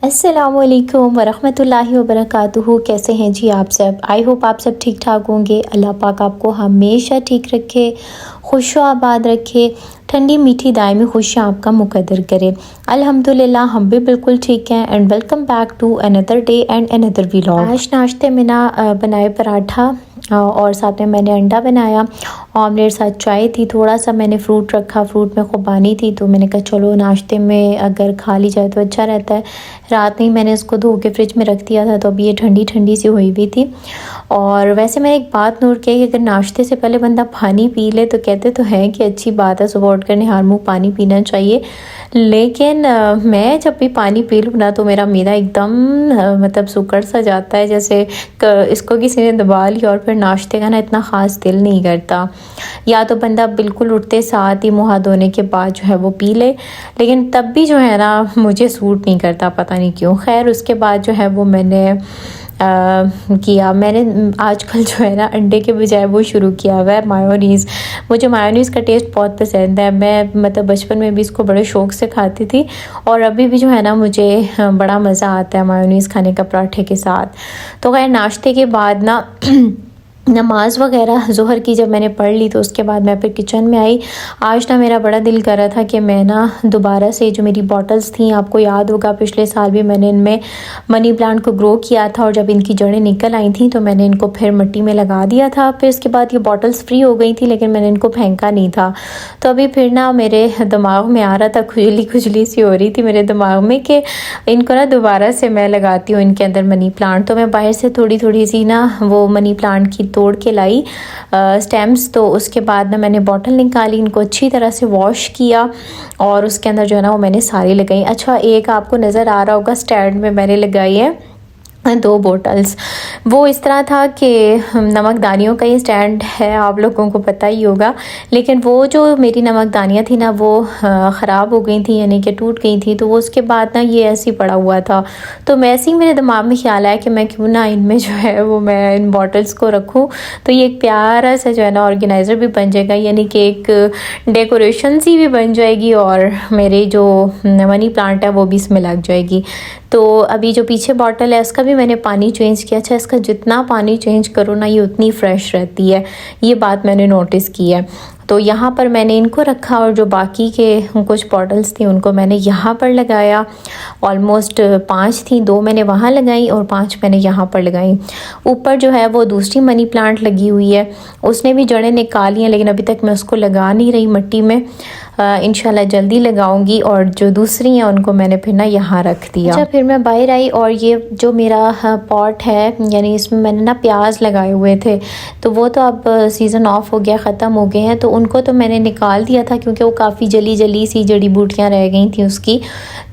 अस्सलामुअलैकुम वरहमतुल्लाहि वबरकातुहू। कैसे हैं जी आप सब? आई होप आप सब ठीक ठाक होंगे। अल्लाह पाक आपको हमेशा ठीक रखे, खुश आबाद रखे, ठंडी मीठी दायमी खुशियाँ आपका मुकद्दर करे। अल्हम्दुलिल्लाह हम भी बिल्कुल ठीक हैं। And welcome back to another day and another vlog. आज नाश्ते में ना बनाए पराठा और साथ में मैंने अंडा बनाया, ऑमलेट, साथ चाय थी, थोड़ा सा मैंने फ्रूट रखा, फ्रूट में खुबानी थी तो मैंने कहा चलो नाश्ते में अगर खा ली जाए तो अच्छा रहता है। रात में ही मैंने इसको धो के फ्रिज में रख दिया था तो अभी ये ठंडी ठंडी सी हुई हुई थी। और वैसे मैंने एक बात नोट की कि अगर नाश्ते से पहले बंदा पानी पी ले तो कहते तो हैं कि अच्छी बात है, सुबह उठ कर निहार मुँह पानी पीना चाहिए। लेकिन मैं जब भी पानी पी लूँ ना तो मेरा मैदा एकदम मतलब सुकड़ सा जाता है, जैसे इसको किसी ने दबा लिया। और फिर नाश्ते का ना इतना ख़ास दिल नहीं करता। या तो बंदा बिल्कुल उठते साथ ही मुँह हाथ धोने के बाद जो है वो पी ले, लेकिन तब भी जो है ना मुझे सूट नहीं करता, पता नहीं क्यों। खैर उसके बाद जो है वो मैंने किया, मैंने आजकल जो है ना अंडे के बजाय वो शुरू किया हुआ है मायोनीज़। मुझे मायोनीज़ का टेस्ट बहुत पसंद है। मैं मतलब बचपन में भी इसको बड़े शौक़ से खाती थी और अभी भी जो है ना मुझे बड़ा मज़ा आता है मायोनीज़ खाने का पराठे के साथ। तो खैर नाश्ते के बाद ना नमाज़ वगैरह ज़ोहर की जब मैंने पढ़ ली तो उसके बाद मैं फिर किचन में आई। आज ना मेरा बड़ा दिल कर रहा था कि मैं ना दोबारा से जो मेरी बॉटल्स थी, आपको याद होगा पिछले साल भी मैंने इनमें मनी प्लांट को ग्रो किया था और जब इनकी जड़ें निकल आई थी तो मैंने इनको फिर मिट्टी में लगा दिया था। फिर उसके बाद ये बॉटल्स फ्री हो गई थी लेकिन मैंने इनको फेंका नहीं था। तो अभी फिर ना मेरे दिमाग में आ रहा था, खुजली खुजली सी हो रही थी मेरे दिमाग में कि इनको ना दोबारा से मैं लगाती हूँ इनके अंदर मनी प्लांट। तो मैं बाहर से थोड़ी थोड़ी सी ना वो मनी प्लांट की तोड़ के लाई स्टेम्स। तो उसके बाद ना मैंने बॉटल निकाली, इनको अच्छी तरह से वॉश किया और उसके अंदर जो है ना वो मैंने सारी लगाई। अच्छा, एक आपको नज़र आ रहा होगा स्टैंड में मैंने लगाई है 2 बॉटल्स। वो इस तरह था कि नमकदानियों का ये स्टैंड है, आप लोगों को पता ही होगा। लेकिन वो जो मेरी नमकदानियाँ थी ना वो ख़राब हो गई थी, यानी कि टूट गई थी। तो वो उसके बाद ना ये ऐसे ही पड़ा हुआ था। तो मैं ऐसे ही मेरे दिमाग में ख्याल आया कि मैं क्यों ना इनमें जो है वो मैं इन बॉटल्स को रखूँ। तो ये एक प्यारा सा जो है ना ऑर्गेनाइज़र भी बन जाएगा, यानी कि एक डेकोरेशन सी भी बन जाएगी और मेरे जो मनी प्लांट है वो भी इसमें लग जाएगी। तो अभी जो पीछे बॉटल है उसका भी मैंने पानी चेंज किया। अच्छा, इसका जितना पानी चेंज करो ना ये उतनी फ़्रेश रहती है, ये बात मैंने नोटिस की है। तो यहाँ पर मैंने इनको रखा और जो बाकी के कुछ बॉटल्स थी उनको मैंने यहाँ पर लगाया। ऑलमोस्ट 5 थी, 2 मैंने वहाँ लगाई और 5 मैंने यहाँ पर लगाई। ऊपर जो है वो दूसरी मनी प्लांट लगी हुई है, उसने भी जड़ें निकाली हैं लेकिन अभी तक मैं उसको लगा नहीं रही मिट्टी में। इंशाल्लाह जल्दी लगाऊंगी। और जो दूसरी हैं उनको मैंने फिर ना यहाँ रख दिया। अच्छा, फिर मैं बाहर आई और ये जो मेरा पॉट है, यानी इसमें मैंने ना प्याज लगाए हुए थे तो वो तो अब सीज़न ऑफ हो गया, ख़त्म हो गए हैं। तो उनको तो मैंने निकाल दिया था क्योंकि वो काफ़ी जली जली सी जड़ी बूटियाँ रह गई थी उसकी।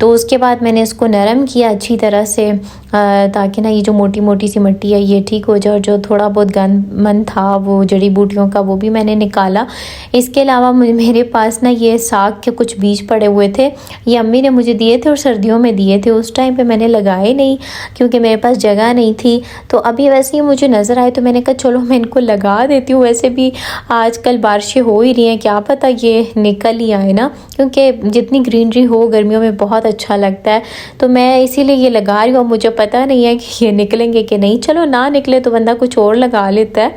तो उसके बाद मैंने इसको नरम किया अच्छी तरह से ताकि ना ये जो मोटी मोटी सी मिट्टी है ये ठीक हो जाए। और जो थोड़ा बहुत गंदमंद था वो जड़ी बूटियों का वो भी मैंने निकाला। इसके अलावा मेरे पास ना ये साग के कुछ बीज पड़े हुए थे, ये अम्मी ने मुझे दिए थे और सर्दियों में दिए थे। उस टाइम पे मैंने लगाए नहीं क्योंकि मेरे पास जगह नहीं थी। तो अभी वैसे ही मुझे नज़र आए तो मैंने कहा चलो मैं इनको लगा देती हूँ। वैसे भी आजकल बारिशें हो ही रही हैं, क्या पता ये निकल ही आए ना, क्योंकि जितनी ग्रीनरी हो गर्मियों में बहुत अच्छा लगता है। तो मैं इसीलिए ये लगा रही हूँ। मुझे पता नहीं है कि ये निकलेंगे कि नहीं, चलो ना निकले तो बंदा कुछ और लगा लेता है।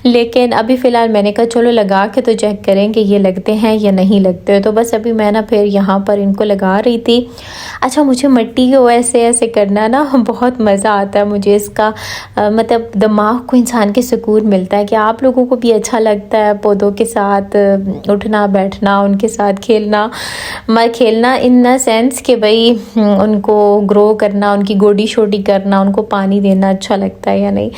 लेकिन अभी फ़िलहाल मैंने कहा चलो लगा के तो चेक करें कि ये लगते हैं या नहीं लगते। तो बस अभी मैं ना फिर यहाँ पर इनको लगा रही थी। अच्छा, मुझे मिट्टी को ऐसे ऐसे करना ना बहुत मज़ा आता है मुझे इसका, मतलब दिमाग को इंसान के सुकून मिलता है। कि आप लोगों को भी अच्छा लगता है पौधों के साथ उठना बैठना, उनके साथ खेलना इन द सेंस कि भाई उनको ग्रो करना, उनकी गोडी शोडी करना, उनको पानी देना अच्छा लगता है या नहीं।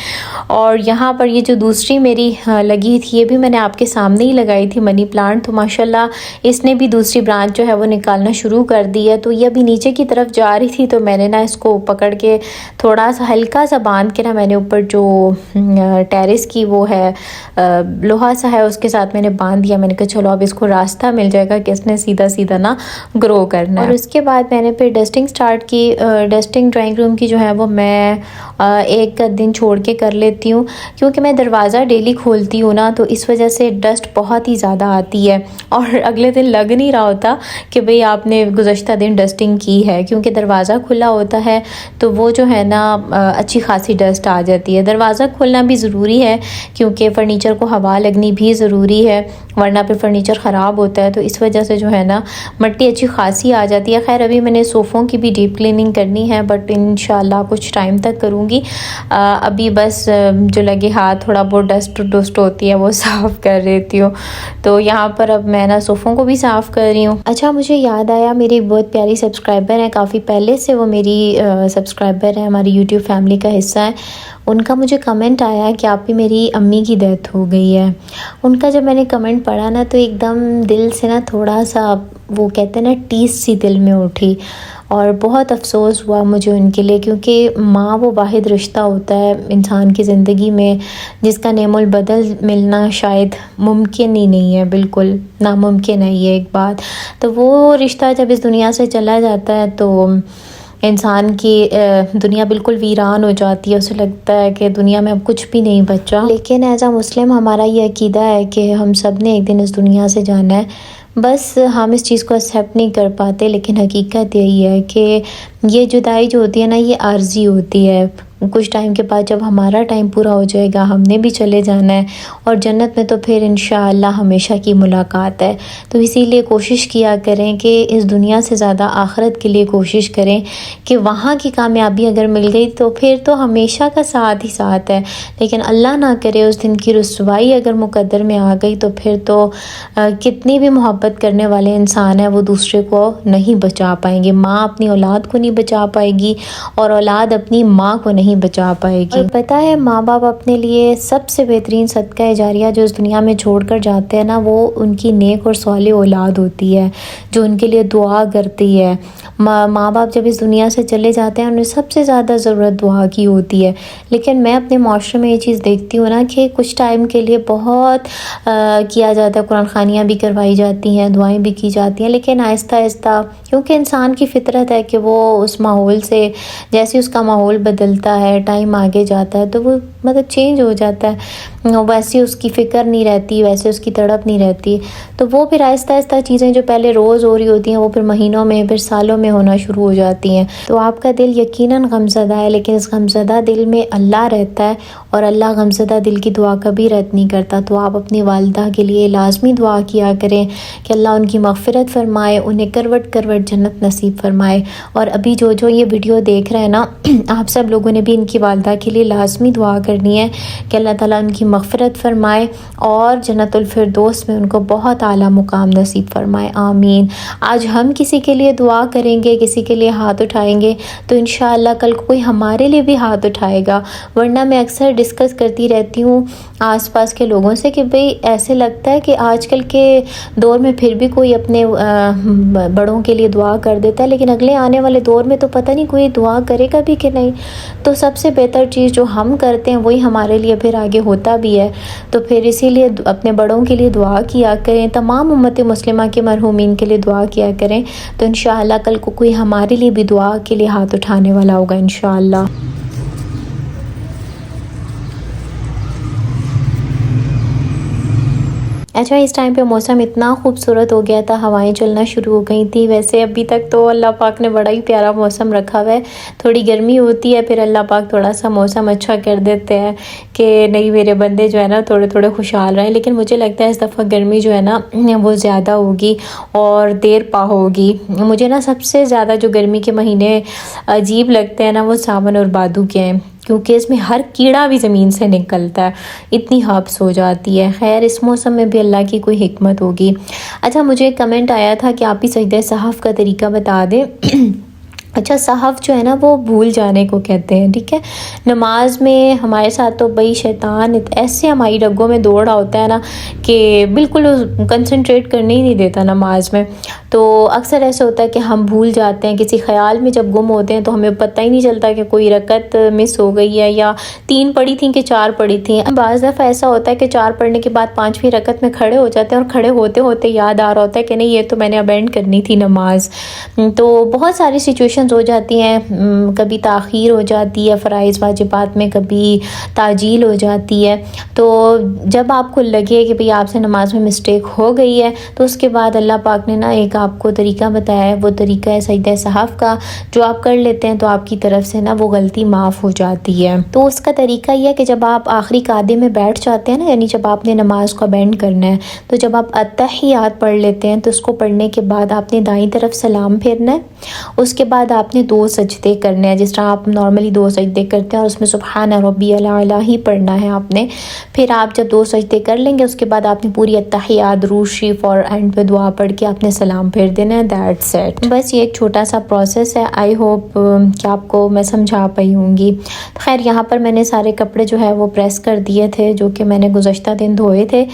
और यहाँ पर ये जो दूसरी मेरी लगी थी ये भी मैंने आपके सामने ही लगाई थी मनी प्लांट। तो माशाल्लाह इसने भी दूसरी ब्रांच जो है वो निकालना शुरू कर दी है। तो ये अभी नीचे की तरफ जा रही थी तो मैंने ना इसको पकड़ के थोड़ा सा हल्का सा बांध के ना मैंने ऊपर जो टेरेस की वो है लोहा सा है उसके साथ मैंने बांध दिया। मैंने कहा चलो अब इसको रास्ता मिल जाएगा कि इसने सीधा सीधा ना ग्रो करना है। और उसके बाद मैंने फिर डस्टिंग स्टार्ट की। डस्टिंग ड्राइंग रूम की जो है वो मैं एक दिन छोड़ के कर लेती हूँ, क्योंकि मैं दरवाज़ा डेली खोलती हूँ ना, तो इस वजह से डस्ट बहुत ही ज़्यादा आती है और अगले दिन लग नहीं रहा होता कि भाई आपने गुज़श्ता दिन डस्टिंग की है, क्योंकि दरवाज़ा खुला होता है तो वो जो है ना अच्छी खासी डस्ट आ जाती है। दरवाज़ा खोलना भी ज़रूरी है क्योंकि फ़र्नीचर को हवा लगनी भी ज़रूरी है, वरना फिर फ़र्नीचर ख़राब होता है। तो इस वजह से जो है ना मिट्टी अच्छी खासी आ जाती है। खैर अभी मैंने सोफ़ों की भी डीप क्लीनिंग करनी है, बट इंशाल्लाह कुछ टाइम तक करूँगी। अभी बस जो लगे हाथ थोड़ा बहुत डस्ट होती है वो साफ़ कर लेती हूँ। तो यहाँ पर अब मैं ना सोफ़ों को भी साफ़ कर रही हूँ। अच्छा, मुझे याद आया, मेरी एक बहुत प्यारी सब्सक्राइबर है, काफ़ी पहले से वो मेरी सब्सक्राइबर है, हमारी यूट्यूब फैमिली का हिस्सा है। उनका मुझे कमेंट आया कि आप ही मेरी अम्मी की डेथ हो गई है। उनका जब मैंने कमेंट पढ़ा ना तो एकदम दिल से ना थोड़ा सा, वो कहते हैं ना, टीस सी दिल में उठी और बहुत अफ़सोस हुआ मुझे उनके लिए, क्योंकि माँ वो वाहिद रिश्ता होता है इंसान की ज़िंदगी में जिसका नेमुल बदल मिलना शायद मुमकिन ही नहीं है, बिल्कुल नामुमकिन है ये एक बात। तो वो रिश्ता जब इस दुनिया से चला जाता है तो इंसान की दुनिया बिल्कुल वीरान हो जाती है, उसे लगता है कि दुनिया में अब कुछ भी नहीं बचा। लेकिन एज़ अ मुस्लिम हमारा ये अकीदा है कि हम सब ने एक दिन इस दुनिया से जाना है, बस हम इस चीज़ को एक्सेप्ट नहीं कर पाते। लेकिन हकीकत यही है कि ये जुदाई जो होती है ना, ये आर्जी होती है। कुछ टाइम के बाद जब हमारा टाइम पूरा हो जाएगा, हमने भी चले जाना है और जन्नत में तो फिर इंशाअल्लाह हमेशा की मुलाकात है। तो इसीलिए कोशिश किया करें कि इस दुनिया से ज़्यादा आखिरत के लिए कोशिश करें कि वहाँ की कामयाबी अगर मिल गई तो फिर तो हमेशा का साथ ही साथ है, लेकिन अल्लाह ना करे उस दिन की रुसवाई अगर मुकद्दर में आ गई तो फिर तो कितनी भी मोहब्बत करने वाले इंसान है वो दूसरे को नहीं बचा पाएंगे। माँ अपनी औलाद को नहीं बचा पाएगी और औलाद अपनी माँ को नहीं बचा पाएगी। और पता है, माँ बाप अपने लिए सबसे बेहतरीन सदका जारिया जो इस दुनिया में छोड़ कर जाते हैं ना, वो उनकी नेक और सालिह औलाद होती है जो उनके लिए दुआ करती है। माँ बाप जब इस दुनिया से चले जाते हैं उन्हें सबसे ज़्यादा ज़रूरत दुआ की होती है। लेकिन मैं अपने माशरे में ये चीज़ देखती हूँ ना कि कुछ टाइम के लिए बहुत किया जाता है, कुरान ख़ानियाँ भी करवाई जाती हैं, दुआएं भी की जाती हैं, लेकिन आहिस्ता आहिस्ता, क्योंकि इंसान की फ़ितरत है कि वो उस माहौल से, जैसे उसका माहौल बदलता है, टाइम आगे जाता है तो वो मतलब चेंज हो जाता है, वैसे उसकी फ़िक्र नहीं रहती, वैसे उसकी तड़प नहीं रहती। तो वो फिर आहिस्ता आहिस्ता चीज़ें जो पहले रोज़ हो रही होती हैं वो फिर महीनों में, फिर सालों में होना शुरू हो जाती हैं। तो आपका दिल यकीनन गमज़दा है, लेकिन इस गमज़दा दिल में अल्लाह रहता है और अल्लाह गमज़दा दिल की दुआ कभी रद्द नहीं करता। तो आप अपनी वालिदा के लिए लाजमी दुआ किया करें कि अल्लाह उनकी मग़फ़िरत फ़रमाए, उन्हें करवट करवट जन्नत नसीब फ़रमाए। और अभी जो ये वीडियो देख रहे हैं ना, आप सब लोगों ने भी इनकी वालिदा के लिए लाजमी दुआ करनी है कि अल्लाह ताला उनकी मग़फ़िरत फ़रमाए और जन्नतुल फ़िरदौस में उनको बहुत आला मुकाम नसीब फ़रमाए, आमीन। आज हम किसी के लिए दुआ करेंगे, किसी के लिए हाथ उठाएंगे तो इंशाअल्लाह कल को कोई हमारे लिए भी हाथ उठाएगा। वरना मैं अक्सर डिस्कस करती रहती हूँ आसपास के लोगों से कि भाई ऐसे लगता है कि आजकल के दौर में फिर भी कोई अपने बड़ों के लिए दुआ कर देता है, लेकिन अगले आने वाले दौर में तो पता नहीं कोई दुआ करेगा भी कि नहीं। तो सबसे बेहतर चीज़ जो हम करते हैं वही हमारे लिए फिर आगे होता भी है। तो फिर इसीलिए अपने बड़ों के लिए दुआ किया करें, तमाम उम्मत मुस्लिमा के मरहूमीन के लिए दुआ किया करें, तो इंशाअल्लाह कल को कोई हमारे लिए भी दुआ के लिए हाथ उठाने वाला होगा इंशाअल्लाह। अच्छा, इस टाइम पे मौसम इतना खूबसूरत हो गया था, हवाएं चलना शुरू हो गई थी। वैसे अभी तक तो अल्लाह पाक ने बड़ा ही प्यारा मौसम रखा हुआ है। थोड़ी गर्मी होती है, फिर अल्लाह पाक थोड़ा सा मौसम अच्छा कर देते हैं कि नहीं मेरे बंदे जो है ना थोड़े थोड़े खुशहाल रहें। लेकिन मुझे लगता है इस दफ़ा गर्मी जो है ना वो ज़्यादा होगी और देर पा होगी। मुझे ना सबसे ज़्यादा जो गर्मी के महीने अजीब लगते हैं ना वो सावन और भादों के हैं, क्योंकि इसमें हर कीड़ा भी ज़मीन से निकलता है, इतनी हब्स हो जाती है। खैर इस मौसम में भी अल्लाह की कोई हिकमत होगी। अच्छा, मुझे एक कमेंट आया था कि आप ही सजदे सहफ़ का तरीका बता दें। अच्छा, सहफ़ जो है ना वो भूल जाने को कहते हैं, ठीक है। नमाज में हमारे साथ तो भाई शैतान ऐसे हमारी रगों में दौड़ रहा होता है ना कि बिल्कुल कंसंट्रेट करने ही नहीं देता नमाज में। तो अक्सर ऐसे होता है कि हम भूल जाते हैं, किसी ख्याल में जब गुम होते हैं तो हमें पता ही नहीं चलता कि कोई रकत मिस हो गई है या 3 पढ़ी थी कि 4 पढ़ी थी। बाज़ दफ़ा ऐसा होता है कि 4 पढ़ने के बाद 5वीं रकत में खड़े हो जाते हैं और खड़े होते होते याद आ रहा होता है कि नहीं ये तो मैंने अबेंड करनी थी नमाज। तो बहुत सारी सिचुएशन कॉम्प्लिकेशंस हो जाती हैं, कभी ताख़ीर हो जाती है फ़राइज़ वाजिबात में, कभी ताजील हो जाती है। तो जब आपको लगे कि भाई आपसे नमाज में मिस्टेक हो गई है, तो उसके बाद अल्लाह पाक ने ना एक आपको तरीका बताया है। वो तरीका है सजदा सहव का, जो आप कर लेते हैं तो आपकी तरफ से ना वो गलती माफ़ हो जाती है। तो उसका तरीका यह है कि जब आप आखिरी कादे में बैठ जाते हैं ना, यानी जब आपने नमाज को बेंड करना है, तो जब आप अत्तहियात पढ़ लेते हैं तो उसको पढ़ने के बाद आपने दाईं तरफ सलाम फेरना है। उसके बाद आपने 2 सजदे करने हैं, जिस तरह आप नॉर्मली 2 सजदे करते हैं, और उसमें सुब्हान रब्बियल आला ही पढ़ना है आपने। फिर आप जब 2 सजदे कर लेंगे, उसके बाद आपने पूरी अत्तहियात, दुरूद शरीफ और एंड पे दुआ पढ़ के आपने सलाम फेर देना है। That's it. बस ये एक छोटा सा प्रोसेस है। आई होप कि आपको मैं समझा पाई होंगी। खैर, यहाँ पर मैंने सारे कपड़े जो है वो प्रेस कर दिए थे, जो कि मैंने गुज़श्ता दिन धोए थे।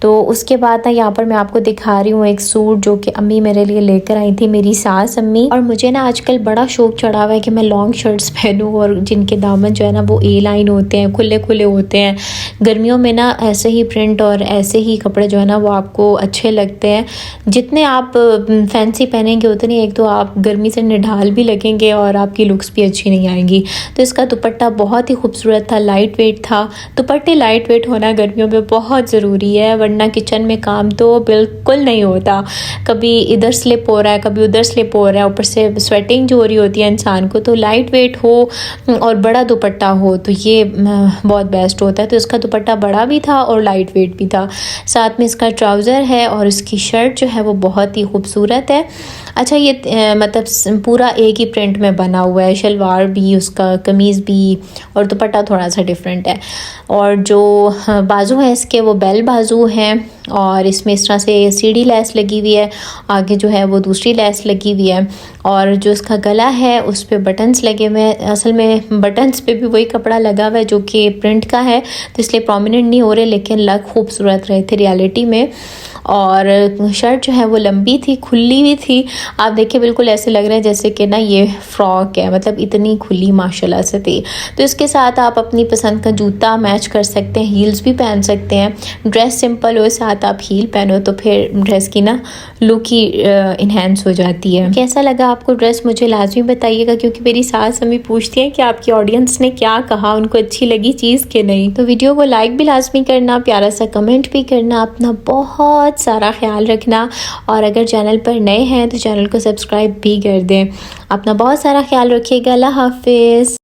तो उसके बाद ना यहाँ पर मैं आपको दिखा रही हूँ एक सूट जो कि अम्मी मेरे लिए लेकर आई थी, मेरी सास अम्मी। और मुझे ना आजकल बड़ा शौक चढ़ा हुआ है कि मैं लॉन्ग शर्ट्स पहनूँ और जिनके दामन जो है ना वो ए लाइन होते हैं, खुले खुले होते हैं। गर्मियों में ना ऐसे ही प्रिंट और ऐसे ही कपड़े जो है ना वो आपको अच्छे लगते हैं। जितने आप फैंसी पहनेंगे उतनी एक तो आप गर्मी से निढाल भी लगेंगे और आपकी लुक्स भी अच्छी नहीं आएंगी। तो इसका दुपट्टा बहुत ही खूबसूरत था, लाइट वेट था। दुपट्टे लाइट वेट होना गर्मियों में बहुत ज़रूरी है, वरना किचन में काम तो बिल्कुल नहीं होता। कभी इधर स्लिप हो रहा है, कभी उधर स्लिप हो रहा है, ऊपर से स्वेटिंग जो हो रही होती है इंसान को। तो लाइट वेट हो और बड़ा दुपट्टा हो तो ये बहुत बेस्ट होता है। तो इसका दुपट्टा बड़ा भी था और लाइट वेट भी था। साथ में इसका ट्राउज़र है और इसकी शर्ट जो है वो बहुत ही खूबसूरत है। अच्छा, ये मतलब पूरा एक ही प्रिंट में बना हुआ है, शलवार भी उसका, कमीज़ भी, और दुपट्टा थोड़ा सा डिफरेंट है। और जो बाजू है इसके वो बेल बाजू हैं, और इसमें इस तरह से सीढ़ी लेस लगी हुई है, आगे जो है वो दूसरी लेस लगी हुई है। और जो इसका गला है उस पर बटन्स लगे हुए हैं। असल में बटन्स पे भी वही कपड़ा लगा हुआ है जो कि प्रिंट का है, तो इसलिए प्रोमिनेंट नहीं हो रहे, लेकिन लग खूबसूरत रहे थे रियलिटी में। और शर्ट जो है वो लंबी थी, खुली हुई थी। आप देखिए बिल्कुल ऐसे लग रहा है जैसे कि ना ये फ्रॉक है, मतलब इतनी खुली माशाल्लाह से थी। तो इसके साथ आप अपनी पसंद का जूता मैच कर सकते हैं, हील्स भी पहन सकते हैं। ड्रेस सिंपल हो, साथ आप हील पहनो तो फिर ड्रेस की ना लुक ही इन्हेंस हो जाती है। कैसा लगा आपको ड्रेस मुझे लाजमी बताइएगा, क्योंकि मेरी सास हमें पूछती हैं कि आपकी ऑडियंस ने क्या कहा, उनको अच्छी लगी चीज़ कि नहीं। तो वीडियो को लाइक भी लाजमी करना, प्यारा सा कमेंट भी करना, अपना बहुत सारा ख्याल रखना। और अगर चैनल पर नए हैं तो चैनल को सब्सक्राइब भी कर दें। अपना बहुत सारा ख्याल रखिएगा। अल्लाह हाफिज़।